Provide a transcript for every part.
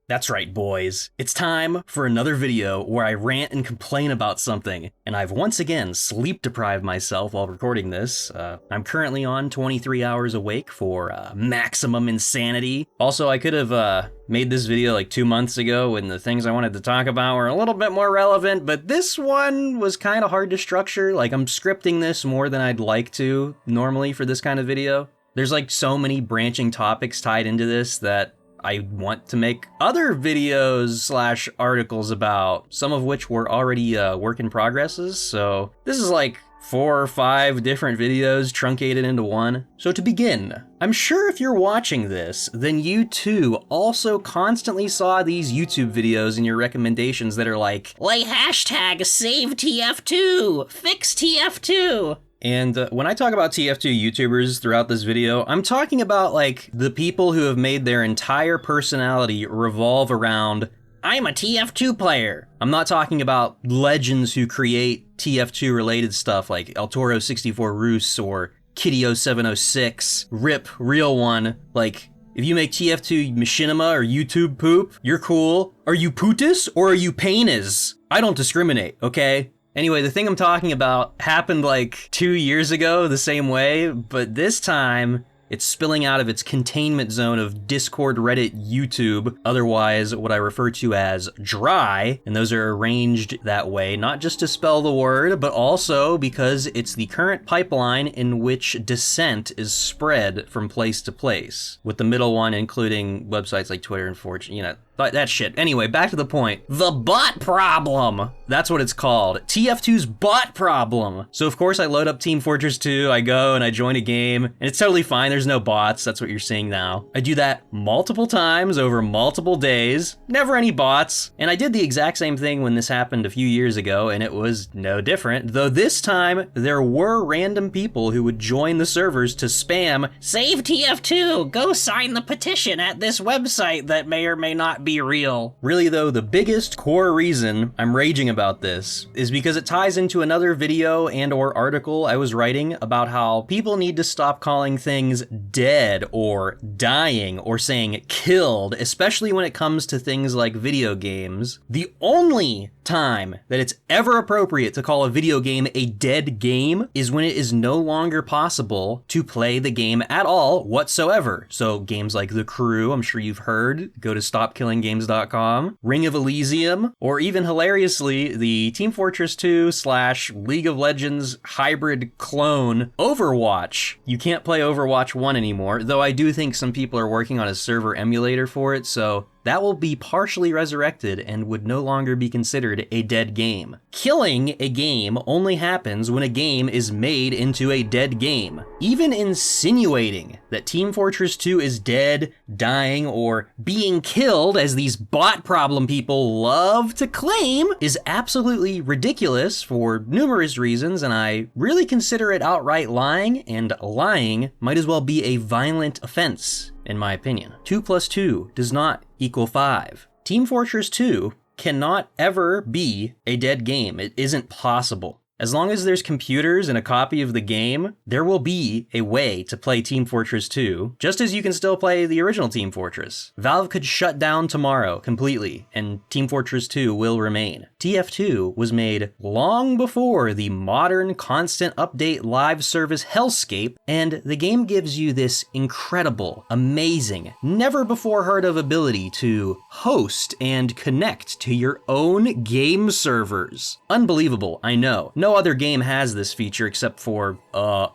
That's right, boys. It's time for another video where I rant and complain about something, and I've once again sleep deprived myself while recording this. I'm currently on 23 hours awake for maximum insanity. Also, I could have made this video like 2 months ago when the things I wanted to talk about were a little bit more relevant, but this one was kind of hard to structure. Like, I'm scripting this more than I'd like to normally for this kind of video. There's like so many branching topics tied into this that I want to make other videos / articles about, some of which were already work in progresses. So this is like 4 or 5 different videos truncated into one. So to begin, I'm sure if you're watching this, then you too also constantly saw these YouTube videos in your recommendations that are like hashtag save TF2, fix TF2. And when I talk about TF2 YouTubers throughout this video, I'm talking about like the people who have made their entire personality revolve around, I'm a TF2 player. I'm not talking about legends who create TF2 related stuff like El Toro64 Roos or Kitty0706, Rip, real one. Like, if you make TF2 machinima or YouTube poop, you're cool. Are you putis or are you painas? I don't discriminate, okay? Anyway, the thing I'm talking about happened like 2 years ago the same way, but this time it's spilling out of its containment zone of Discord, Reddit, YouTube, otherwise what I refer to as dry, and those are arranged that way, not just to spell the word, but also because it's the current pipeline in which dissent is spread from place to place, with the middle one including websites like Twitter and 4chan, you know, that shit. Anyway, back to the point. The bot problem! That's what it's called. TF2's bot problem. So of course I load up Team Fortress 2, I go and I join a game, and it's totally fine, there's no bots, that's what you're seeing now. I do that multiple times over multiple days, never any bots, and I did the exact same thing when this happened a few years ago, and it was no different, though this time there were random people who would join the servers to spam, save TF2, go sign the petition at this website that may or may not be real. Really though, the biggest core reason I'm raging about this is because it ties into another video and or article I was writing about how people need to stop calling things dead or dying or saying killed, especially when it comes to things like video games. The only time that it's ever appropriate to call a video game a dead game is when it is no longer possible to play the game at all whatsoever. So games like The Crew, I'm sure you've heard, go to stopkillinggames.com, Ring of Elysium, or even hilariously, the Team Fortress 2 / League of Legends hybrid clone, Overwatch. You can't play Overwatch 1 anymore, though I do think some people are working on a server emulator for it, so that will be partially resurrected and would no longer be considered a dead game. Killing a game only happens when a game is made into a dead game. Even insinuating that Team Fortress 2 is dead, dying, or being killed, as these bot problem people love to claim, is absolutely ridiculous for numerous reasons, and I really consider it outright lying, and lying might as well be a violent offense, in my opinion. 2 + 2 does not equal 5. Team Fortress 2 cannot ever be a dead game. It isn't possible. As long as there's computers and a copy of the game, there will be a way to play Team Fortress 2, just as you can still play the original Team Fortress. Valve could shut down tomorrow completely, and Team Fortress 2 will remain. TF2 was made long before the modern constant update live service hellscape, and the game gives you this incredible, amazing, never before heard of ability to host and connect to your own game servers. Unbelievable, I know. No other game has this feature except for,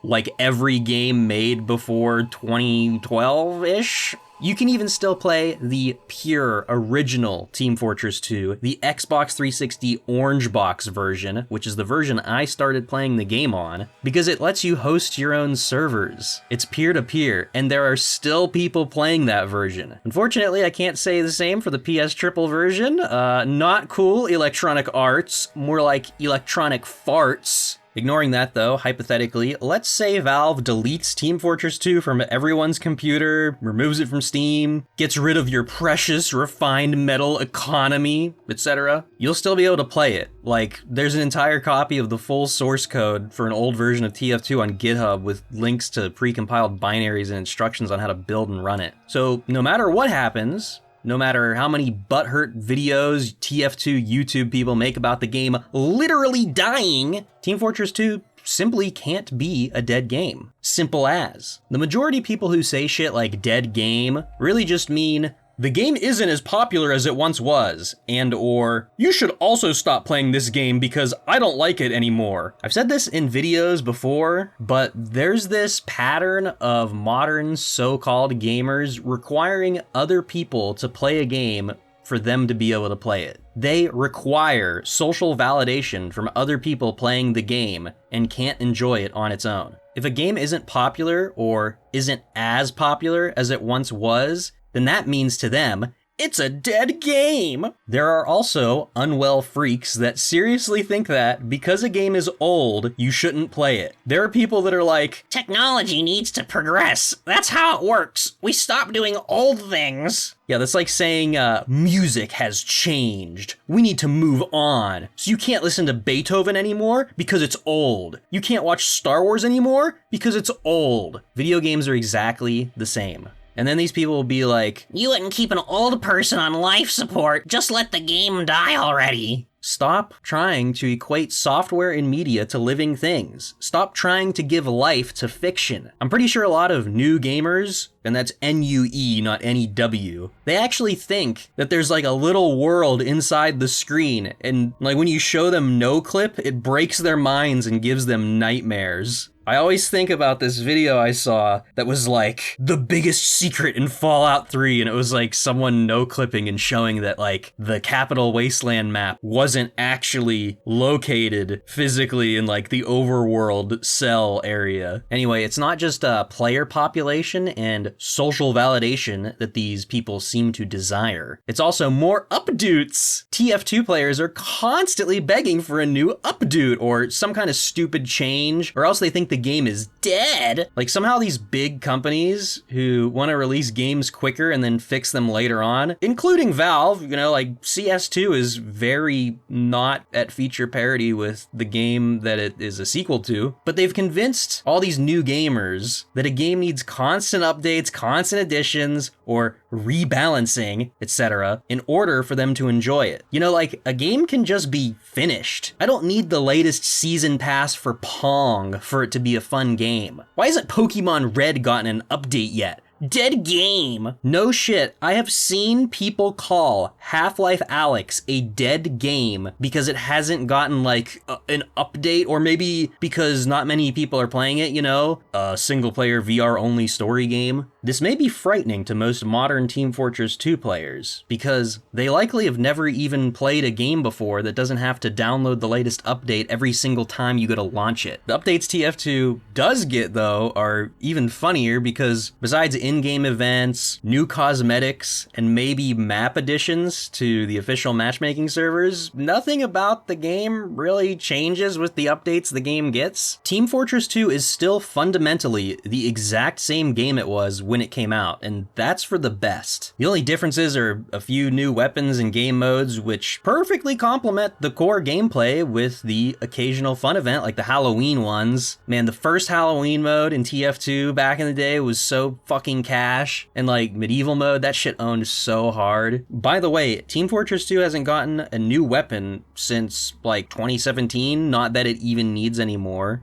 like every game made before 2012-ish. You can even still play the pure original Team Fortress 2, the Xbox 360 Orange Box version, which is the version I started playing the game on, because it lets you host your own servers. It's peer-to-peer, and there are still people playing that version. Unfortunately, I can't say the same for the PS Triple version. Not cool, Electronic Arts, more like Electronic Farts. Ignoring that though, hypothetically, let's say Valve deletes Team Fortress 2 from everyone's computer, removes it from Steam, gets rid of your precious refined metal economy, etc. You'll still be able to play it. Like, there's an entire copy of the full source code for an old version of TF2 on GitHub with links to pre-compiled binaries and instructions on how to build and run it. So no matter what happens, No matter how many butthurt videos TF2 YouTube people make about the game literally dying, Team Fortress 2 simply can't be a dead game. Simple as. The majority of people who say shit like dead game really just mean the game isn't as popular as it once was, and or you should also stop playing this game because I don't like it anymore. I've said this in videos before, but there's this pattern of modern so-called gamers requiring other people to play a game for them to be able to play it. They require social validation from other people playing the game and can't enjoy it on its own. If a game isn't popular or isn't as popular as it once was, then that means to them, it's a dead game. There are also unwell freaks that seriously think that because a game is old, you shouldn't play it. There are people that are like, technology needs to progress. That's how it works. We stop doing old things. Yeah, that's like saying music has changed. We need to move on. So you can't listen to Beethoven anymore because it's old. You can't watch Star Wars anymore because it's old. Video games are exactly the same. And then these people will be like, you wouldn't keep an old person on life support, just let the game die already. Stop trying to equate software and media to living things. Stop trying to give life to fiction. I'm pretty sure a lot of new gamers, and that's N-U-E, not N-E-W, they actually think that there's like a little world inside the screen, and like when you show them no clip, it breaks their minds and gives them nightmares. I always think about this video I saw that was like the biggest secret in Fallout 3, and it was like someone no-clipping and showing that like the Capital Wasteland map wasn't actually located physically in like the overworld cell area. Anyway, it's not just player population and social validation that these people seem to desire. It's also more updoots. TF2 players are constantly begging for a new updoot or some kind of stupid change, or else they think the game is dead. Like somehow these big companies who want to release games quicker and then fix them later on, including Valve, you know, like CS2 is very not at feature parity with the game that it is a sequel to, but they've convinced all these new gamers that a game needs constant updates, constant additions, or rebalancing, etc., in order for them to enjoy it. You know, like a game can just be finished. I don't need the latest season pass for Pong for it to be a fun game. Why hasn't Pokemon Red gotten an update yet? Dead game. No shit, I have seen people call Half-Life Alyx a dead game because it hasn't gotten like an update, or maybe because not many people are playing it, you know? A single-player VR-only story game. This may be frightening to most modern Team Fortress 2 players, because they likely have never even played a game before that doesn't have to download the latest update every single time you go to launch it. The updates TF2 does get, though, are even funnier because besides in-game events, new cosmetics, and maybe map additions to the official matchmaking servers, nothing about the game really changes with the updates the game gets. Team Fortress 2 is still fundamentally the exact same game it was when it came out, and that's for the best. The only differences are a few new weapons and game modes, which perfectly complement the core gameplay with the occasional fun event like the Halloween ones. Man, the first Halloween mode in TF2 back in the day was so fucking cash, and like medieval mode, that shit owned so hard. By the way, Team Fortress 2 hasn't gotten a new weapon since like 2017, not that it even needs anymore.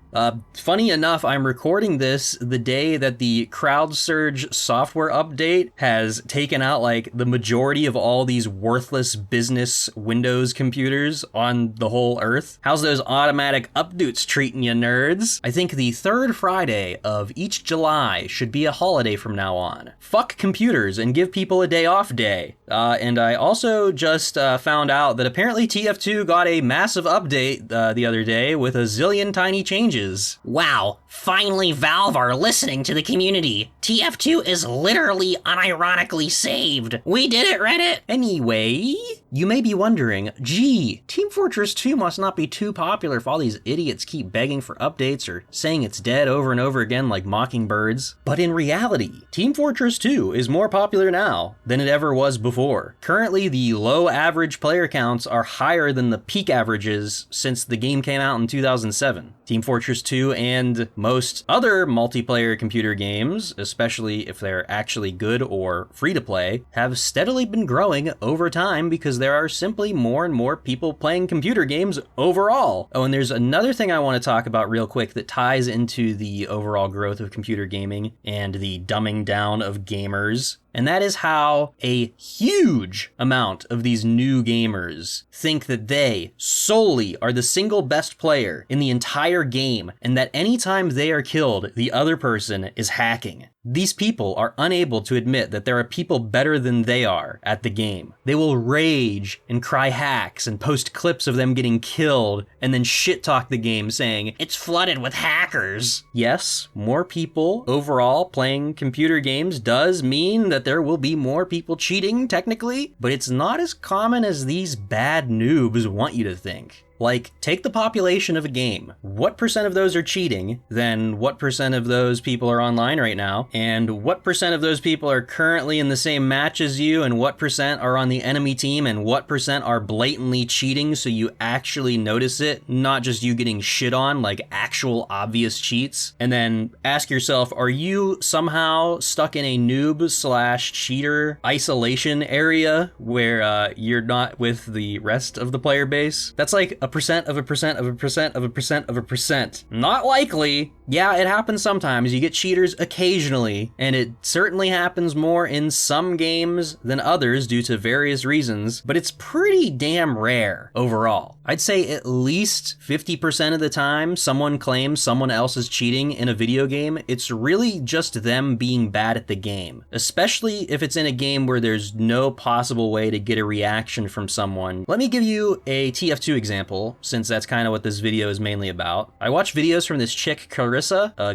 Funny enough, I'm recording this the day that the CrowdSurge software update has taken out like the majority of all these worthless business Windows computers on the whole earth. How's those automatic updates treating you, nerds? I think the third Friday of each July should be a holiday from now on. Fuck computers and give people a day off day. And I also just found out that apparently TF2 got a massive update the other day with a zillion tiny changes. Wow, finally Valve are listening to the community. TF2 is literally unironically saved. We did it, Reddit! Anyway, you may be wondering, gee, Team Fortress 2 must not be too popular if all these idiots keep begging for updates or saying it's dead over and over again like mockingbirds. But in reality, Team Fortress 2 is more popular now than it ever was before. Currently, the low average player counts are higher than the peak averages since the game came out in 2007. Team Fortress 2 and most other multiplayer computer games, especially if they're actually good or free to play, have steadily been growing over time because there are simply more and more people playing computer games overall. Oh, and there's another thing I want to talk about real quick that ties into the overall growth of computer gaming and the dumbing down of gamers. And that is how a huge amount of these new gamers think that they solely are the single best player in the entire game, and that anytime they are killed, the other person is hacking. These people are unable to admit that there are people better than they are at the game. They will rage and cry hacks and post clips of them getting killed and then shit talk the game saying, "It's flooded with hackers." Yes, more people overall playing computer games does mean that there will be more people cheating technically, but it's not as common as these bad noobs want you to think. Like, take the population of a game. What percent of those are cheating? Then what percent of those people are online right now? And what percent of those people are currently in the same match as you? And what percent are on the enemy team? And what percent are blatantly cheating so you actually notice it? Not just you getting shit on, like actual obvious cheats. And then ask yourself, are you somehow stuck in a noob/cheater isolation area where you're not with the rest of the player base? That's like a percent of a percent of a percent of a percent of a percent. Not likely. Yeah, it happens sometimes. You get cheaters occasionally, and it certainly happens more in some games than others due to various reasons, but it's pretty damn rare overall. I'd say at least 50% of the time someone claims someone else is cheating in a video game, it's really just them being bad at the game, especially if it's in a game where there's no possible way to get a reaction from someone. Let me give you a TF2 example, since that's kind of what this video is mainly about. I watch videos from this chick, Carissa.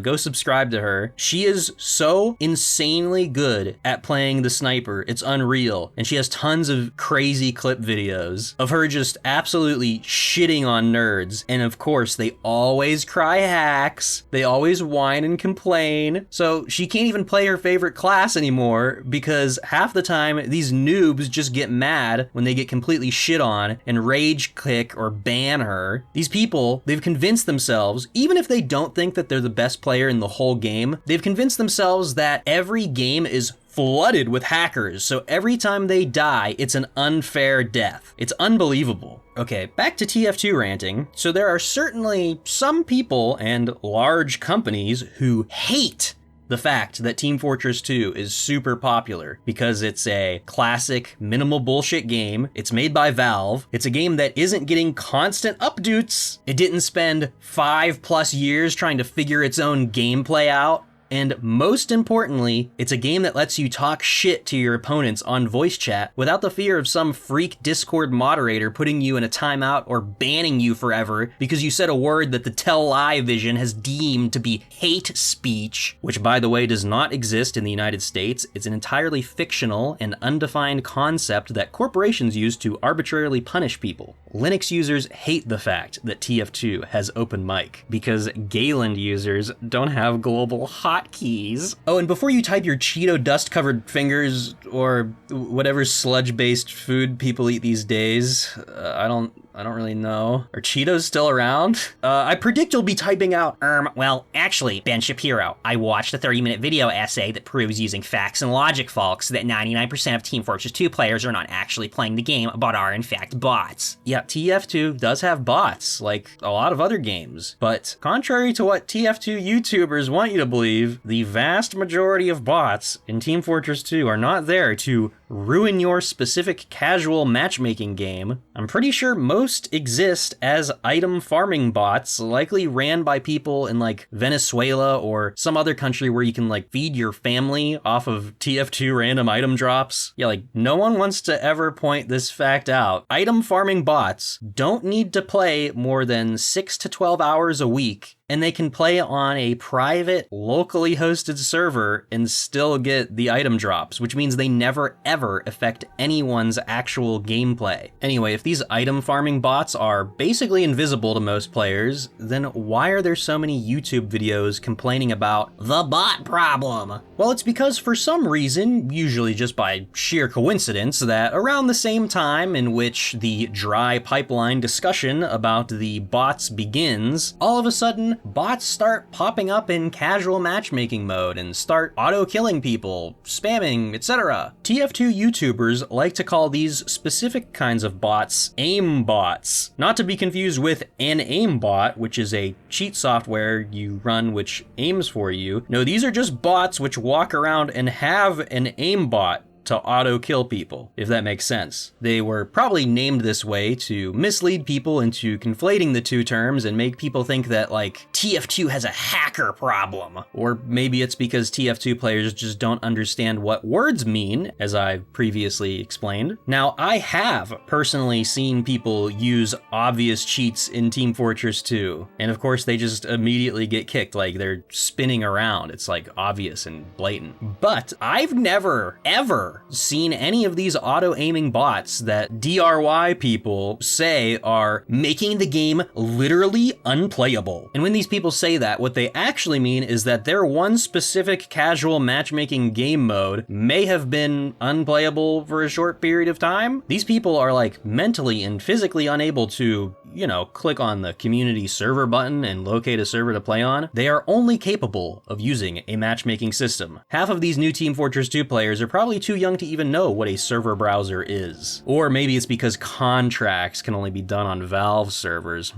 Go subscribe to her. She is so insanely good at playing the sniper. It's unreal. And she has tons of crazy clip videos of her just absolutely shitting on nerds. And of course, they always cry hacks. They always whine and complain. So she can't even play her favorite class anymore because half the time these noobs just get mad when they get completely shit on and rage click or ban her. These people, they've convinced themselves, even if they don't think that they're the best player in the whole game, they've convinced themselves that every game is flooded with hackers, so every time they die, it's an unfair death. It's unbelievable. Okay, back to TF2 ranting. So there are certainly some people and large companies who hate the fact that Team Fortress 2 is super popular because it's a classic minimal bullshit game. It's made by Valve. It's a game that isn't getting constant updates. It didn't spend 5+ years trying to figure its own gameplay out. And most importantly, it's a game that lets you talk shit to your opponents on voice chat without the fear of some freak Discord moderator putting you in a timeout or banning you forever because you said a word that the Tell Lie Vision has deemed to be hate speech, which by the way does not exist in the United States. It's an entirely fictional and undefined concept that corporations use to arbitrarily punish people. Linux users hate the fact that TF2 has open mic because Galen users don't have global hotkeys. Oh, and before you type your Cheeto dust-covered fingers or whatever sludge-based food people eat these days, I don't really know. Are Cheetos still around? I predict you'll be typing out, well, actually, Ben Shapiro, I watched a 30-minute video essay that proves using facts and logic, folks, that 99% of Team Fortress 2 players are not actually playing the game, but are in fact bots. Yeah, TF2 does have bots, like a lot of other games. But contrary to what TF2 YouTubers want you to believe, the vast majority of bots in Team Fortress 2 are not there to ruin your specific casual matchmaking game. I'm pretty sure most exist as item farming bots, likely ran by people in like Venezuela or some other country where you can like feed your family off of TF2 random item drops. Yeah, like no one wants to ever point this fact out. Item farming bots don't need to play more than 6 to 12 hours a week, and they can play on a private, locally hosted server and still get the item drops, which means they never ever never affect anyone's actual gameplay. Anyway, if these item farming bots are basically invisible to most players, then why are there so many YouTube videos complaining about the bot problem? Well, it's because for some reason, usually just by sheer coincidence, that around the same time in which the dry pipeline discussion about the bots begins, all of a sudden, bots start popping up in casual matchmaking mode and start auto-killing people, spamming, etc. TF2 YouTubers like to call these specific kinds of bots aim bots, not to be confused with an aim bot, which is a cheat software you run which aims for you. No, these are just bots which walk around and have an aimbot to auto-kill people, if that makes sense. They were probably named this way to mislead people into conflating the two terms and make people think that, like, TF2 has a hacker problem. Or maybe it's because TF2 players just don't understand what words mean, as I previously explained. Now, I have personally seen people use obvious cheats in Team Fortress 2, and of course they just immediately get kicked, like they're spinning around. It's like obvious and blatant. But I've never, ever seen any of these auto-aiming bots that DRY people say are making the game literally unplayable. And when these people say that, what they actually mean is that their one specific casual matchmaking game mode may have been unplayable for a short period of time. These people are like mentally and physically unable to, you know, click on the community server button and locate a server to play on. They are only capable of using a matchmaking system. Half of these new Team Fortress 2 players are probably too young to even know what a server browser is. Or maybe it's because contracts can only be done on Valve servers.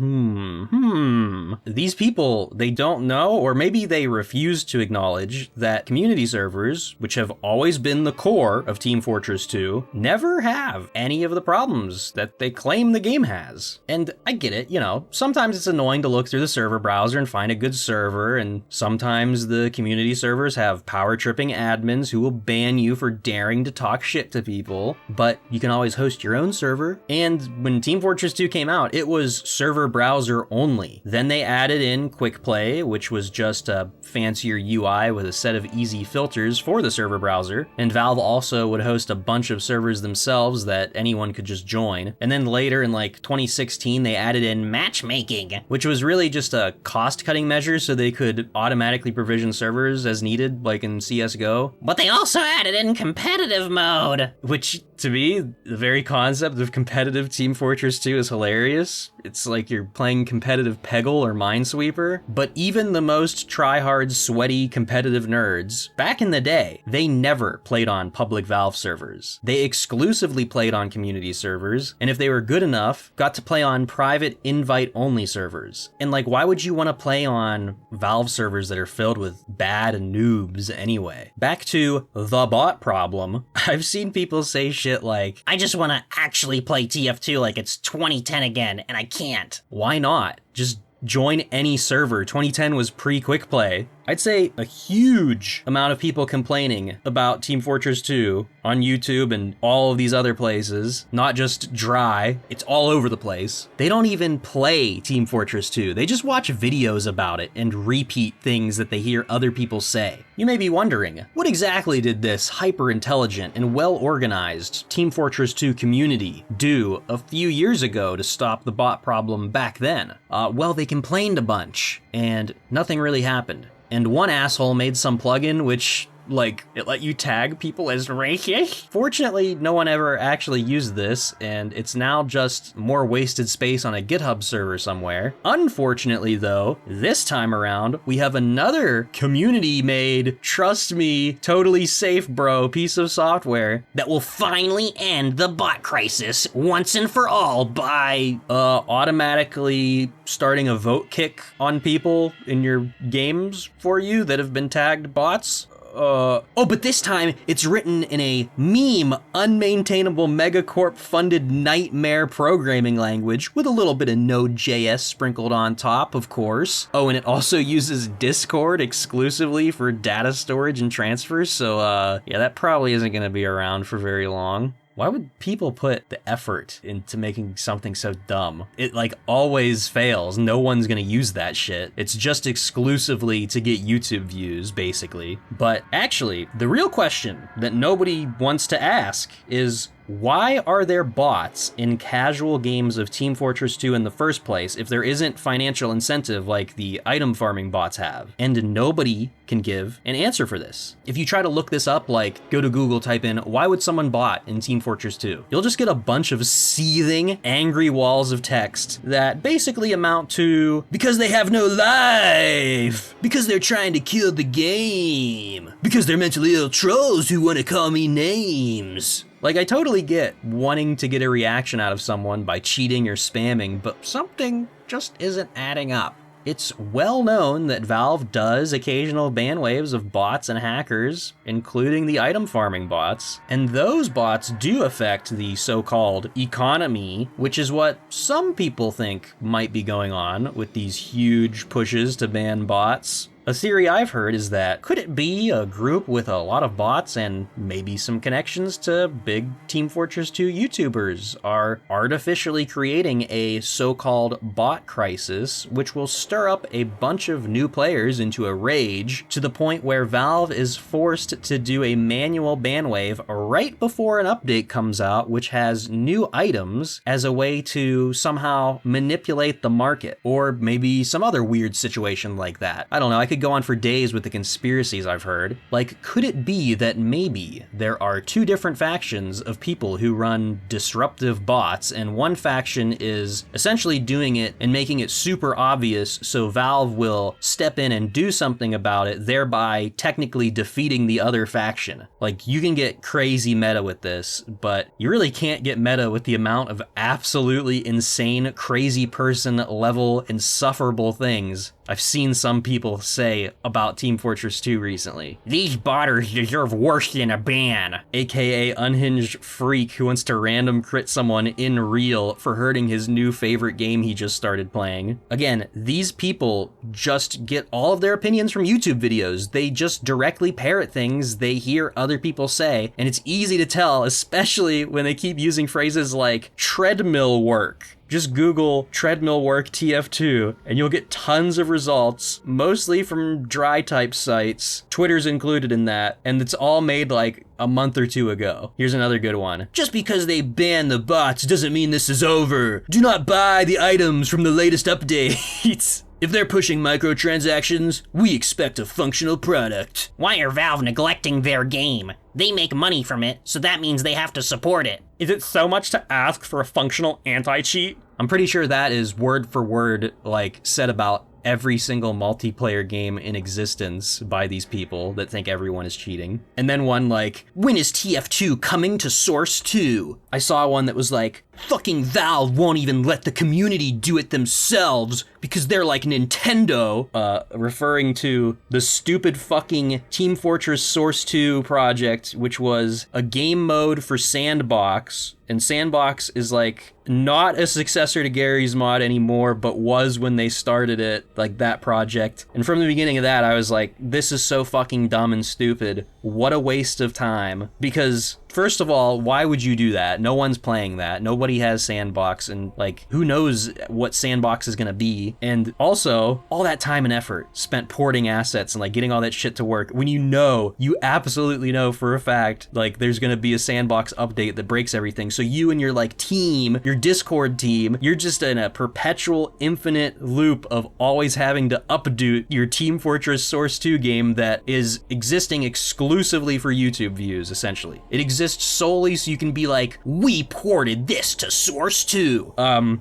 These people, they don't know, or maybe they refuse to acknowledge that community servers, which have always been the core of Team Fortress 2, never have any of the problems that they claim the game has. And I get it, you know, sometimes it's annoying to look through the server browser and find a good server, and sometimes the community servers have power tripping admins who will ban you for daring to talk shit to people, but you can always host your own server. And when Team Fortress 2 came out, it was server browser only. Then they added in quick play, which was just a fancier UI with a set of easy filters for the server browser. And Valve also would host a bunch of servers themselves that anyone could just join. And then later in like 2016, they added in matchmaking, which was really just a cost-cutting measure so they could automatically provision servers as needed, like in CSGO. But they also added in competitive mode, which, to me, the very concept of competitive Team Fortress 2 is hilarious. It's like you're playing competitive Peggle or Minesweeper. But even the most try-hard, sweaty, competitive nerds, back in the day, they never played on public Valve servers. They exclusively played on community servers, and if they were good enough, got to play on private invite-only servers. And like, why would you want to play on Valve servers that are filled with bad noobs anyway? Back to the bot problem, I've seen people say shit like, I just want to actually play TF2 like it's 2010 again, and I can't. Why not? Just join any server. 2010 was pre-quick play. I'd say a huge amount of people complaining about Team Fortress 2 on YouTube and all of these other places, not just dry, it's all over the place. They don't even play Team Fortress 2. They just watch videos about it and repeat things that they hear other people say. You may be wondering, what exactly did this hyper-intelligent and well-organized Team Fortress 2 community do a few years ago to stop the bot problem back then? Well, they complained a bunch, and nothing really happened. And one asshole made some plugin which, like, it let you tag people as racist. Fortunately, no one ever actually used this, and it's now just more wasted space on a GitHub server somewhere. Unfortunately, though, this time around, we have another community-made, trust me, totally safe, bro, piece of software that will finally end the bot crisis once and for all by automatically starting a vote kick on people in your games for you that have been tagged bots. But this time it's written in a meme, unmaintainable megacorp funded nightmare programming language with a little bit of Node.js sprinkled on top, of course. Oh, and it also uses Discord exclusively for data storage and transfers, so yeah, that probably isn't gonna be around for very long. Why would people put the effort into making something so dumb? It like always fails. No one's gonna use that shit. It's just exclusively to get YouTube views, basically. But actually, the real question that nobody wants to ask is, why are there bots in casual games of Team Fortress 2 in the first place if there isn't financial incentive like the item farming bots have? And nobody can give an answer for this. If you try to look this up, like go to Google, type in, why would someone bot in Team Fortress 2? You'll just get a bunch of seething, angry walls of text that basically amount to, because they have no life, because they're trying to kill the game, because they're mentally ill trolls who want to call me names. Like, I totally get wanting to get a reaction out of someone by cheating or spamming, but something just isn't adding up. It's well known that Valve does occasional ban waves of bots and hackers, including the item farming bots, and those bots do affect the so-called economy, which is what some people think might be going on with these huge pushes to ban bots. A theory I've heard is that, could it be a group with a lot of bots and maybe some connections to big Team Fortress 2 YouTubers are artificially creating a so-called bot crisis, which will stir up a bunch of new players into a rage to the point where Valve is forced to do a manual ban wave right before an update comes out, which has new items as a way to somehow manipulate the market, or maybe some other weird situation like that. I don't know, I could go on for days with the conspiracies I've heard. Like, could it be that maybe there are two different factions of people who run disruptive bots, and one faction is essentially doing it and making it super obvious so Valve will step in and do something about it, thereby technically defeating the other faction? Like, you can get crazy meta with this, but you really can't get meta with the amount of absolutely insane, crazy person level insufferable things I've seen some people say about Team Fortress 2 recently. These botters deserve worse than a ban. AKA unhinged freak who wants to random crit someone in real for hurting his new favorite game he just started playing. Again, these people just get all of their opinions from YouTube videos. They just directly parrot things they hear other people say, and it's easy to tell, especially when they keep using phrases like treadmill work. Just Google treadmill work TF2 and you'll get tons of results, mostly from dry type sites. Twitter's included in that, and it's all made like a month or two ago. Here's another good one. Just because they ban the bots doesn't mean this is over. Do not buy the items from the latest updates. If they're pushing microtransactions, we expect a functional product. Why are Valve neglecting their game? They make money from it, so that means they have to support it. Is it so much to ask for a functional anti-cheat? I'm pretty sure that is word for word, like, said about every single multiplayer game in existence by these people that think everyone is cheating. And then one like, when is TF2 coming to Source 2? I saw one that was like, fucking Valve won't even let the community do it themselves because they're like Nintendo, referring to the stupid fucking Team Fortress Source 2 project, which was a game mode for Sandbox. And Sandbox is like not a successor to Gary's Mod anymore, but was when they started it, like that project. And from the beginning of that, I was like, this is so fucking dumb and stupid. What a waste of time. Because first of all, why would you do that? No one's playing that. Nobody has Sandbox, and like, who knows what Sandbox is gonna be? And also, all that time and effort spent porting assets and like getting all that shit to work when you absolutely know for a fact, like there's gonna be a Sandbox update that breaks everything. So you and your like team, your Discord team, you're just in a perpetual infinite loop of always having to update your Team Fortress Source 2 game that is existing exclusively for YouTube views, essentially. It exists solely so you can be like, we ported this to Source 2.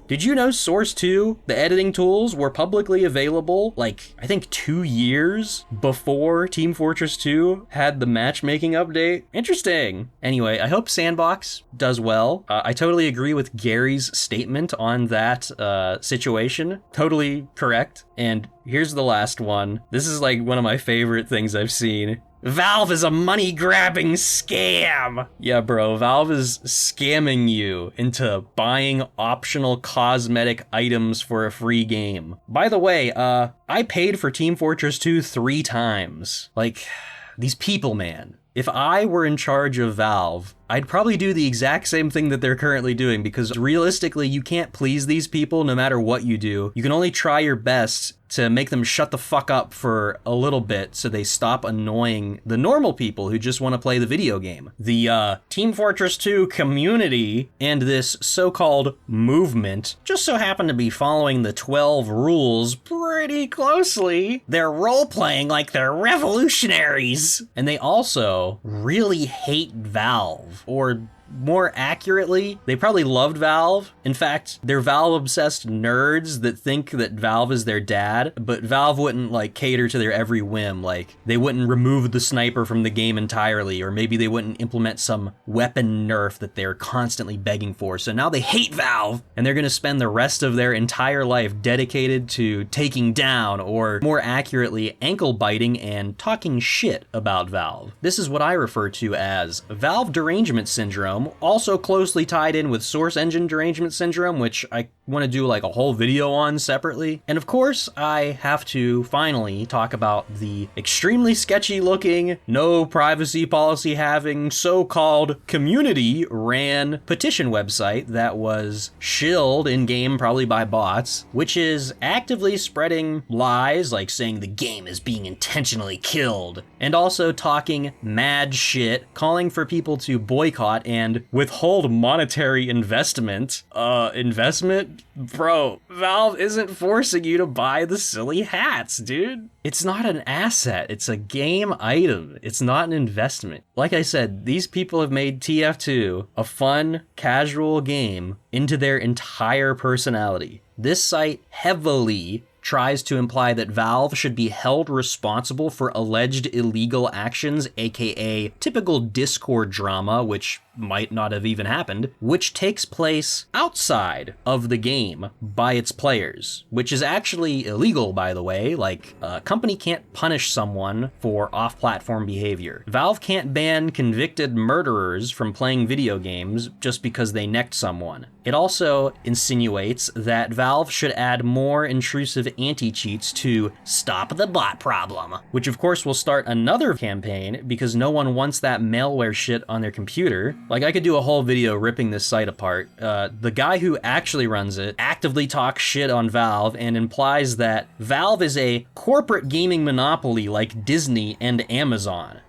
Did you know Source 2, the editing tools, were publicly available like, I think 2 years before Team Fortress 2 had the matchmaking update? Interesting. Anyway, I hope Sandbox does well. I totally agree with Gary's statement on that situation. Totally correct. And here's the last one. This is like one of my favorite things I've seen. Valve is a money-grabbing scam! Yeah, bro, Valve is scamming you into buying optional cosmetic items for a free game. By the way, I paid for Team Fortress 2 3 times. Like, these people, man. If I were in charge of Valve, I'd probably do the exact same thing that they're currently doing, because realistically, you can't please these people no matter what you do. You can only try your best to make them shut the fuck up for a little bit so they stop annoying the normal people who just want to play the video game. The Team Fortress 2 community and this so-called movement just so happen to be following the 12 rules pretty closely. They're role-playing like they're revolutionaries. And they also really hate Valve, or more accurately, they probably loved Valve. In fact, they're Valve-obsessed nerds that think that Valve is their dad, but Valve wouldn't, like, cater to their every whim. Like, they wouldn't remove the sniper from the game entirely, or maybe they wouldn't implement some weapon nerf that they're constantly begging for. So now they hate Valve, and they're gonna spend the rest of their entire life dedicated to taking down, or more accurately, ankle-biting and talking shit about Valve. This is what I refer to as Valve derangement syndrome, also closely tied in with source engine derangement syndrome, which I want to do like a whole video on separately. And of course, I have to finally talk about the extremely sketchy looking, no privacy policy having, so-called community ran petition website that was shilled in-game probably by bots, which is actively spreading lies, like saying the game is being intentionally killed, and also talking mad shit, calling for people to boycott and withhold monetary investment. Investment? Bro, Valve isn't forcing you to buy the silly hats, dude. It's not an asset, it's a game item. It's not an investment. Like I said, these people have made TF2 a fun, casual game into their entire personality. This site heavily tries to imply that Valve should be held responsible for alleged illegal actions, aka typical Discord drama, which might not have even happened, which takes place outside of the game by its players, which is actually illegal, by the way. Like, a company can't punish someone for off-platform behavior. Valve can't ban convicted murderers from playing video games just because they necked someone. It also insinuates that Valve should add more intrusive anti-cheats to stop the bot problem, which of course will start another campaign because no one wants that malware shit on their computer. Like, I could do a whole video ripping this site apart. The guy who actually runs it actively talks shit on Valve and implies that Valve is a corporate gaming monopoly like Disney and Amazon.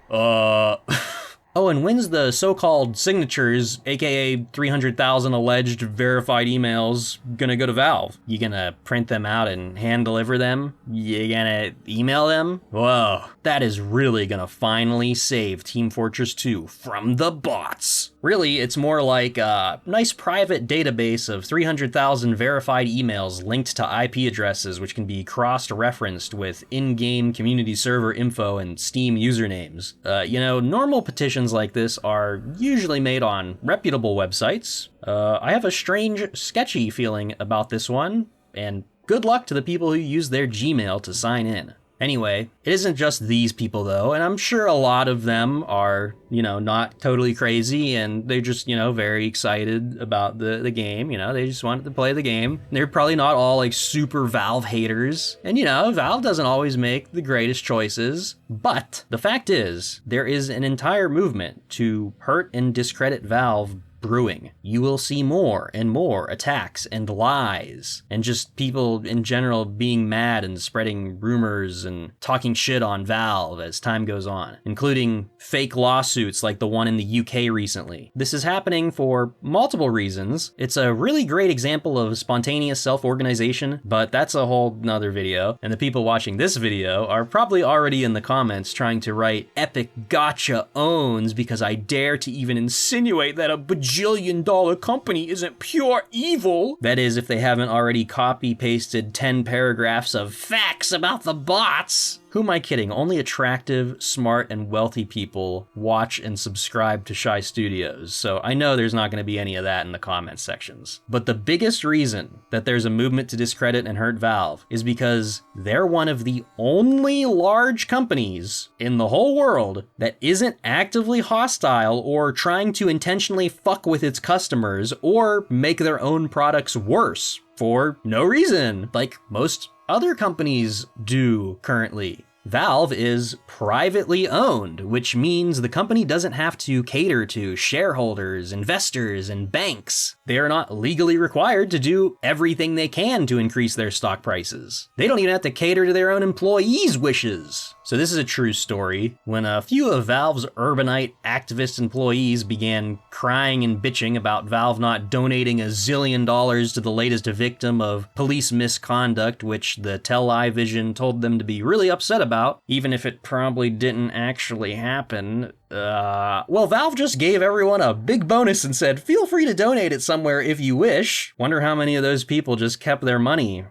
Oh, and when's the so-called signatures, aka 300,000 alleged verified emails, gonna go to Valve? You gonna print them out and hand deliver them? You gonna email them? Whoa, that is really gonna finally save Team Fortress 2 from the bots. Really, it's more like a nice private database of 300,000 verified emails linked to IP addresses, which can be cross-referenced with in-game community server info and Steam usernames. You know, normal petitions like this are usually made on reputable websites. I have a strange, sketchy feeling about this one, and good luck to the people who use their Gmail to sign in. Anyway, it isn't just these people though, and I'm sure a lot of them are, you know, not totally crazy, and they're just, you know, very excited about the game, you know, they just wanted to play the game. They're probably not all like super Valve haters, and you know, Valve doesn't always make the greatest choices, but the fact is, there is an entire movement to hurt and discredit Valve brewing. You will see more and more attacks and lies, and just people in general being mad and spreading rumors and talking shit on Valve as time goes on, including fake lawsuits like the one in the UK recently. This is happening for multiple reasons. It's a really great example of spontaneous self-organization, but that's a whole nother video, and the people watching this video are probably already in the comments trying to write epic gotcha owns because I dare to even insinuate that a bajillion-dollar company isn't pure evil. That is, if they haven't already copy-pasted 10 paragraphs of facts about the bots. Who am I kidding? Only attractive, smart, and wealthy people watch and subscribe to Shy Studios, so I know there's not going to be any of that in the comment sections. But the biggest reason that there's a movement to discredit and hurt Valve is because they're one of the only large companies in the whole world that isn't actively hostile or trying to intentionally fuck with its customers or make their own products worse for no reason, like most other companies do currently. Valve is privately owned, which means the company doesn't have to cater to shareholders, investors, and banks. They are not legally required to do everything they can to increase their stock prices. They don't even have to cater to their own employees' wishes. So this is a true story. When a few of Valve's urbanite activist employees began crying and bitching about Valve not donating $1 zillion to the latest victim of police misconduct, which the Television told them to be really upset about, even if it probably didn't actually happen, well, Valve just gave everyone a big bonus and said, feel free to donate it somewhere if you wish. Wonder how many of those people just kept their money.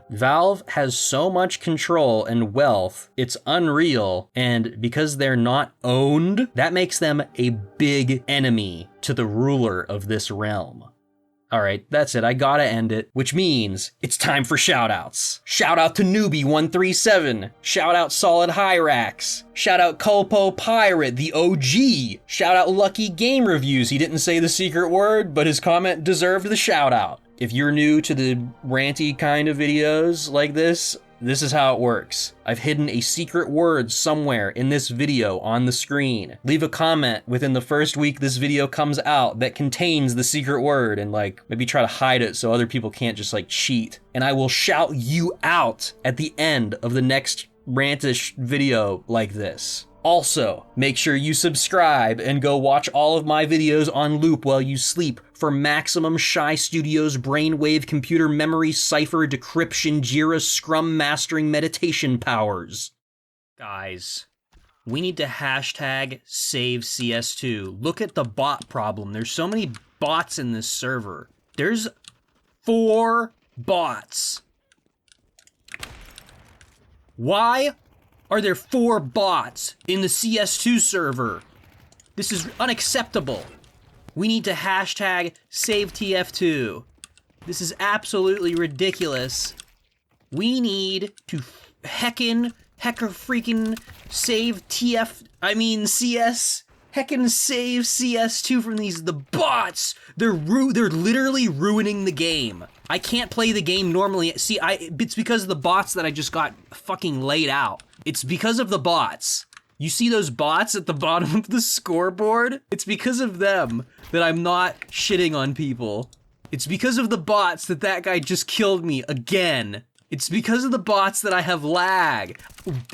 Valve has so much control and wealth, it's unreal, and because they're not owned, that makes them a big enemy to the ruler of this realm. Alright, that's it, I gotta end it, which means it's time for shoutouts. Shout out to Newbie137, shout out Solid Hyrax, shout out Culpo Pirate, the OG, shout out Lucky Game Reviews, he didn't say the secret word, but his comment deserved the shout out. If you're new to the ranty kind of videos like this is how it works. I've hidden a secret word somewhere in this video on the screen. Leave a comment within the first week this video comes out that contains the secret word and like maybe try to hide it so other people can't just like cheat. And I will shout you out at the end of the next rantish video like this. Also, make sure you subscribe and go watch all of my videos on loop while you sleep for maximum Shy Studios brainwave computer memory cipher decryption Jira Scrum mastering meditation powers. Guys, we need to hashtag save CS2. Look at the bot problem. There's so many bots in this server. There's 4 bots. Why are there 4 bots in the CS2 server? This is unacceptable. We need to hashtag save TF2. This is absolutely ridiculous. We need to heckin' freaking save CS. Heckin' save CS2 from the bots. They're literally ruining the game. I can't play the game normally. See, it's because of the bots that I just got fucking laid out. It's because of the bots. You see those bots at the bottom of the scoreboard? It's because of them that I'm not shitting on people. It's because of the bots that guy just killed me again. It's because of the bots that I have lag.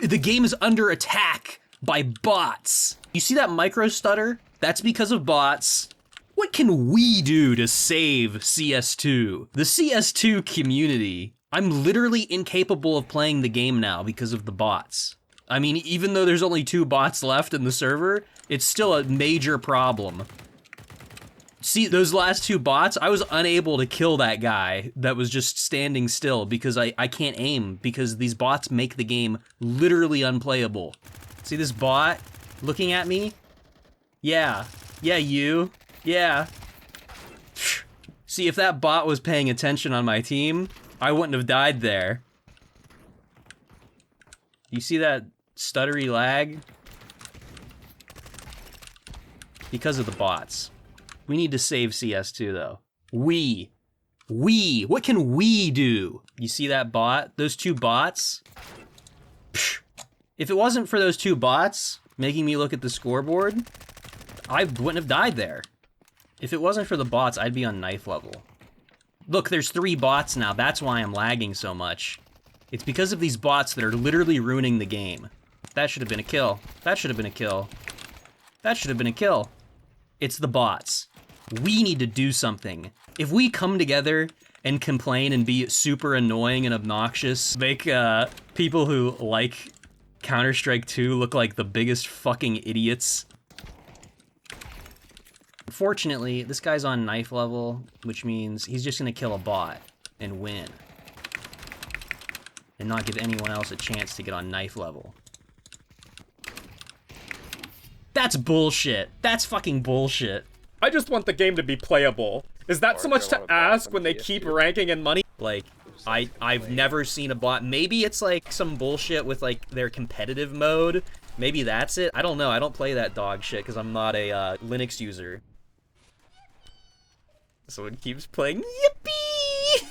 The game is under attack by bots. You see that micro stutter? That's because of bots. What can we do to save CS2? The CS2 community. I'm literally incapable of playing the game now because of the bots. I mean, even though there's only 2 bots left in the server, it's still a major problem. See, those last 2 bots, I was unable to kill that guy that was just standing still because I can't aim because these bots make the game literally unplayable. See this bot looking at me? Yeah, you. Yeah. See, if that bot was paying attention on my team, I wouldn't have died there. You see that stuttery lag? Because of the bots. We need to save CS2 though. What can we do? You see that bot? Those 2 bots? Psh. If it wasn't for those 2 bots making me look at the scoreboard, I wouldn't have died there. If it wasn't for the bots, I'd be on knife level. Look, there's 3 bots now. That's why I'm lagging so much. It's because of these bots that are literally ruining the game. That should have been a kill. That should have been a kill. That should have been a kill. It's the bots. We need to do something. If we come together and complain and be super annoying and obnoxious, make people who like Counter-Strike 2 look like the biggest fucking idiots. Unfortunately, this guy's on knife level, which means he's just gonna kill a bot and win. And not give anyone else a chance to get on knife level. That's bullshit. That's fucking bullshit. I just want the game to be playable. Is that so much to ask when they keep ranking in money? Like, I've never seen a bot. Maybe it's like some bullshit with like their competitive mode. Maybe that's it. I don't know. I don't play that dog shit because I'm not a Linux user. Someone keeps playing Yippee!